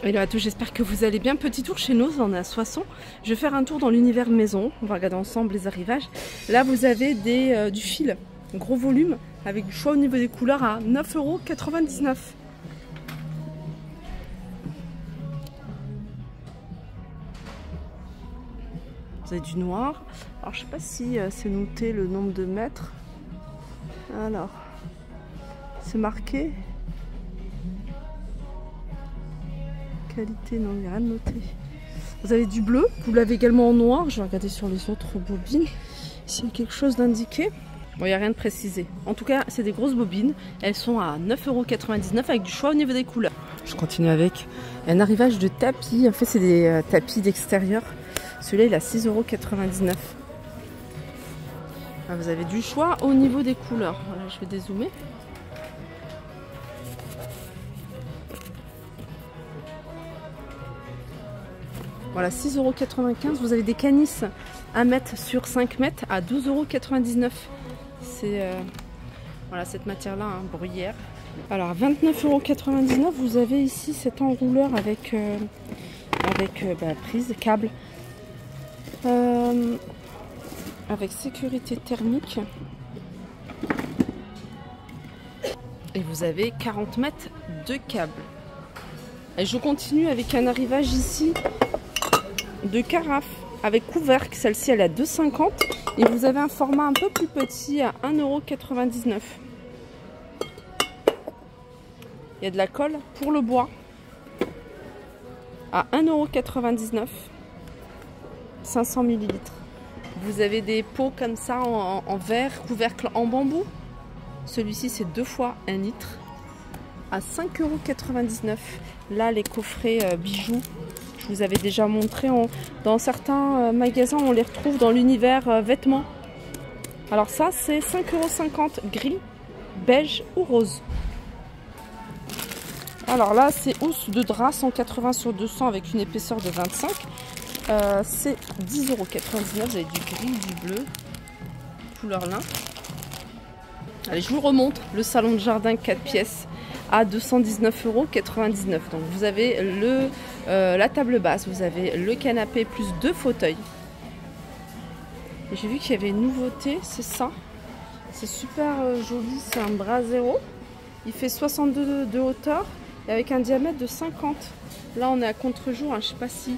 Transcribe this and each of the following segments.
Hello à tous, j'espère que vous allez bien. Petit tour chez nous, on est à Soissons. Je vais faire un tour dans l'univers maison. On va regarder ensemble les arrivages. Là, vous avez du fil, gros volume, avec du choix au niveau des couleurs à 9,99 €. Vous avez du noir. Alors, je sais pas si c'est noté le nombre de mètres. Alors, c'est marqué. Qualité, non, il n'y a rien de noté. Vous avez du bleu, vous l'avez également en noir. Je vais regarder sur les autres bobines s'il y a quelque chose d'indiqué. Bon, il n'y a rien de précisé. En tout cas, c'est des grosses bobines. Elles sont à 9,99 € avec du choix au niveau des couleurs. Je continue avec un arrivage de tapis. En fait, c'est des tapis d'extérieur. Celui-là, il est à 6,99 €. Ah, vous avez du choix au niveau des couleurs. Voilà, je vais dézoomer. Voilà, 6,95 €. Vous avez des canisses 1 mètre sur 5 mètres à 12,99 €. C'est voilà, cette matière-là, hein, bruyère. Alors, 29,99 €. Vous avez ici cet enrouleur avec prise, câble. Avec sécurité thermique. Et vous avez 40 mètres de câble. Et je continue avec un arrivage ici de carafe avec couvercle. Celle-ci elle est à 2,50 € et vous avez un format un peu plus petit à 1,99 €. Il y a de la colle pour le bois à 1,99 €, 500 ml. Vous avez des pots comme ça en verre, couvercle en bambou. Celui-ci c'est 2 fois 1 litre à 5,99 €. Là les coffrets bijoux, je vous avais déjà montré, dans certains magasins on les retrouve dans l'univers vêtements. Alors ça c'est 5,50 €, gris, beige ou rose. Alors là c'est housse de drap 180 sur 200 avec une épaisseur de 25. C'est 10,99 €. Vous avez du gris, du bleu, couleur lin. Allez, je vous remonte le salon de jardin 4 pièces à 219,99 €. Donc vous avez la table basse, vous avez le canapé plus 2 fauteuils. J'ai vu qu'il y avait une nouveauté, c'est ça. C'est super joli, c'est un bras zéro. Il fait 62 de hauteur et avec un diamètre de 50. Là on est à contre-jour, hein. Je ne sais pas si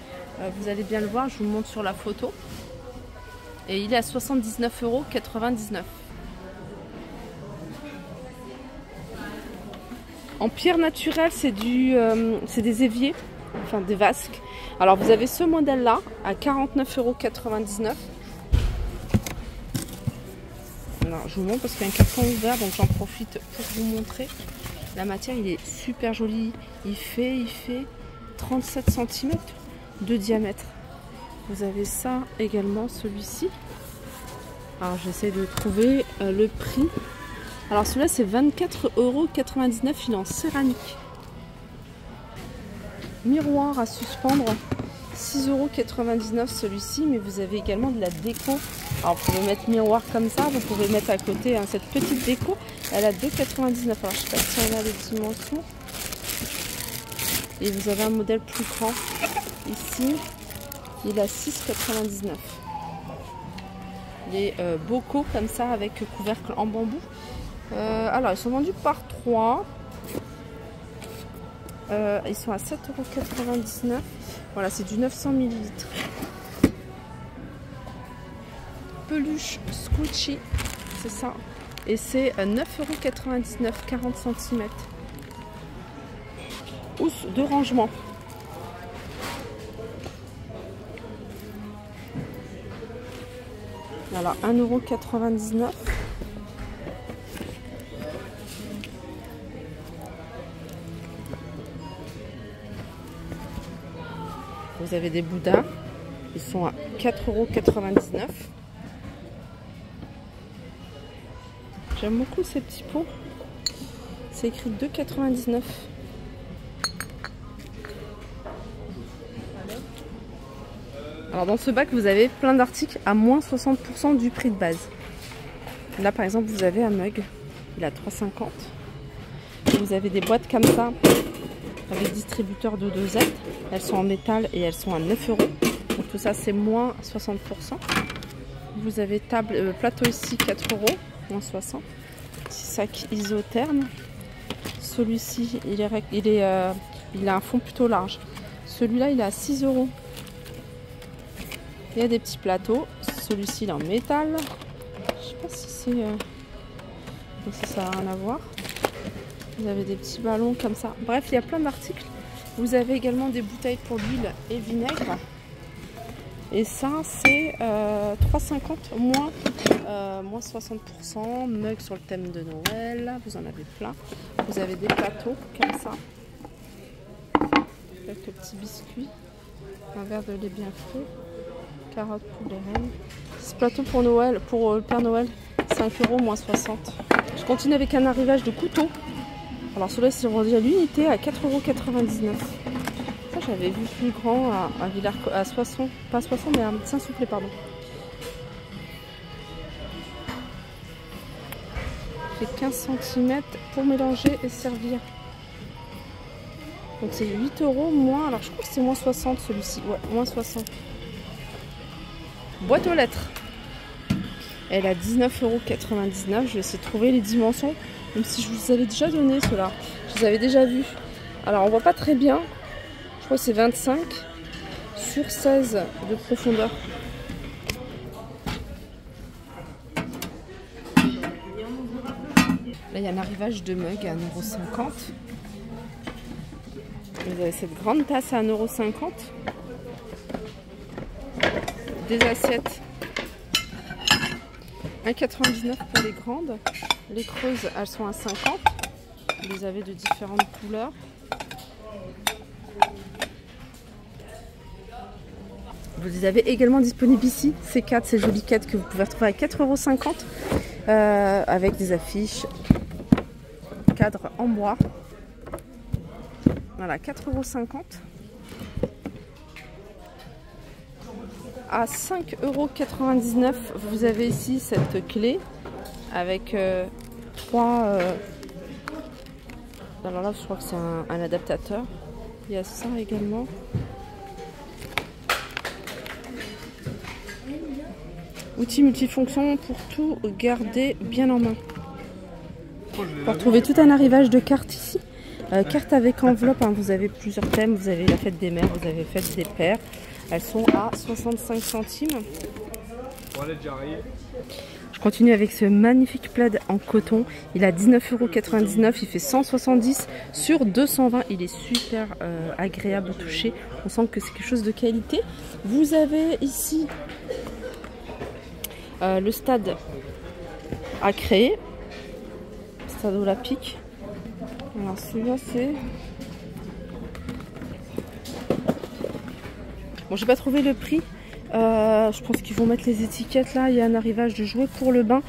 vous allez bien le voir, je vous montre sur la photo. Et il est à 79,99 €. En pierre naturelle, c'est des éviers, enfin des vasques. Alors vous avez ce modèle-là à 49,99 €. Alors je vous montre parce qu'il y a un carton ouvert, donc j'en profite pour vous montrer. La matière, il est super joli. Il fait 37 cm de diamètre. Vous avez ça également, celui-ci. Alors j'essaie de trouver le prix. Alors celui-là c'est 24,99 €, il est en céramique. Miroir à suspendre, 6,99 € celui-ci, mais vous avez également de la déco. Alors vous pouvez mettre miroir comme ça, vous pouvez mettre à côté cette petite déco, elle a 2,99 €. Alors je sais pas si on a les dimensions. Et vous avez un modèle plus grand ici, il a 6,99 €. Les bocaux comme ça avec couvercle en bambou. Alors ils sont vendus par 3. Ils sont à 7,99 €. Voilà, c'est du 900 ml. Peluche Squishy, c'est ça. Et c'est 9,99 €, 40 cm. Housse de rangement. Voilà, 1,99 €. Vous avez des bouddhas, ils sont à 4,99 €. J'aime beaucoup ces petits pots. C'est écrit 2,99 €. Alors dans ce bac, vous avez plein d'articles à moins 60% du prix de base. Là par exemple, vous avez un mug, il est à 3,50 €. Vous avez des boîtes comme ça avec distributeur de dosettes. Elles sont en métal et elles sont à 9 €. Donc tout ça c'est moins 60%. Vous avez table, plateau ici 4 €, moins 60. Petit sac isotherme. Celui-ci il a un fond plutôt large. Celui-là il est à 6 €. Il y a des petits plateaux. Celui-ci il est en métal. Je sais pas si c'est... Donc ça n'a rien à voir. Vous avez des petits ballons comme ça. Bref, il y a plein d'articles. Vous avez également des bouteilles pour l'huile et vinaigre. Et ça, c'est 3,50 moins 60%. Mug sur le thème de Noël. Vous en avez plein. Vous avez des plateaux comme ça. Avec le petit biscuit. Un verre de lait bien frais. Carottes pour les reines. Ce plateau pour Noël, pour le Père Noël, 5 € moins 60. Je continue avec un arrivage de couteaux. Alors celui-là c'est vendu à l'unité à 4,99 €. Ça j'avais vu plus grand à Villars, à 60, pas 60 mais à Saint-Soufflé pardon. Il fait 15 cm pour mélanger et servir. Donc c'est 8 € moins, alors je crois que c'est moins 60 celui-ci, ouais moins 60. Boîte aux lettres. Elle a 19,99 €. Je vais essayer de trouver les dimensions. Même si je vous avais déjà donné ceux-là. Je les avais déjà vus. Alors on voit pas très bien. Je crois que c'est 25 sur 16 de profondeur. Là il y a un arrivage de mug à 1,50 €. Vous avez cette grande tasse à 1,50 €. Des assiettes 1,99 € pour les grandes. Les creuses, elles sont à 50. Vous les avez de différentes couleurs. Vous les avez également disponibles ici. Ces 4, ces jolies 4 que vous pouvez retrouver à 4,50 € avec des affiches, cadre en bois. Voilà, 4,50 €. À 5,99 €, vous avez ici cette clé avec 3... Alors là, je crois que c'est un adaptateur. Il y a ça également. Outils multifonctions pour tout garder bien en main. Vous retrouvez tout un arrivage de cartes ici. Cartes avec enveloppe, hein. Vous avez plusieurs thèmes. Vous avez la fête des mères, vous avez fête des pères. Elles sont à 65 centimes. Je continue avec ce magnifique plaid en coton. Il a 19,99 €. Il fait 170 sur 220. Il est super agréable au toucher. On sent que c'est quelque chose de qualité. Vous avez ici le stade à créer. Stade olympique. Alors celui-là c'est... Bon, j'ai pas trouvé le prix. Je pense qu'ils vont mettre les étiquettes là. Il y a un arrivage de jouets pour le bain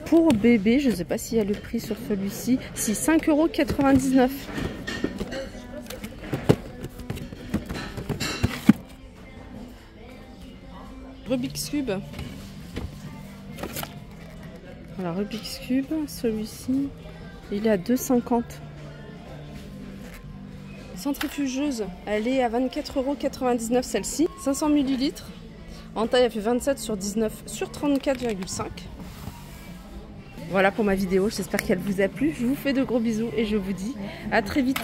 pour bébé. Je ne sais pas s'il y a le prix sur celui-ci. Si, 5,99 €. Rubik's Cube. Voilà, Rubik's Cube. Celui-ci, il est à 2,50 €. Centrifugeuse, elle est à 24,99 € celle-ci. 500 ml. En taille, elle fait 27 sur 19 sur 34,5. Voilà pour ma vidéo. J'espère qu'elle vous a plu. Je vous fais de gros bisous et je vous dis à très vite.